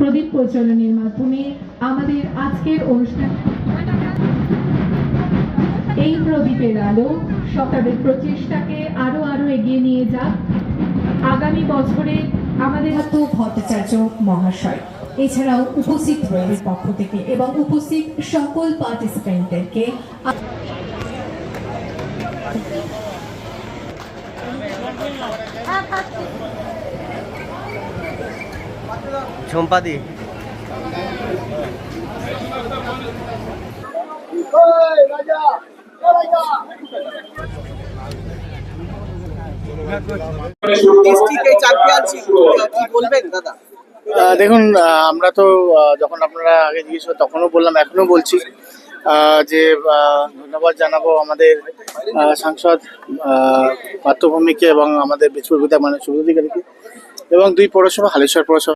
প্রদীপ প্রচলনের মাধ্যমে আমাদের আজকের অনুষ্ঠান। এই প্রদীপের আলো সকালের প্রচেষ্টাকে আরো এগিয়ে নিয়ে যাক। আগামী বছরে আমাদের ভট্টাচার্য মহাশয় এছাড়াও উপস্থিত রয়েছে পক্ষ থেকে এবং উপস্থিত সকল পার্টিসিপেন্টদেরকে ঝম্পাদি দেখুন, আমরা তো যখন আপনারা আগে জিজ্ঞেস করো তখনও বললাম, এখনো বলছি যে ধন্যবাদ জানাবো আমাদের সাংসদ পার্থভূমিকে এবং আমাদের বিধায়ক মানে শুভেন্দু অধিকারীকে এবং দুই পৌরসভা, হালেশ্বর পৌরসভা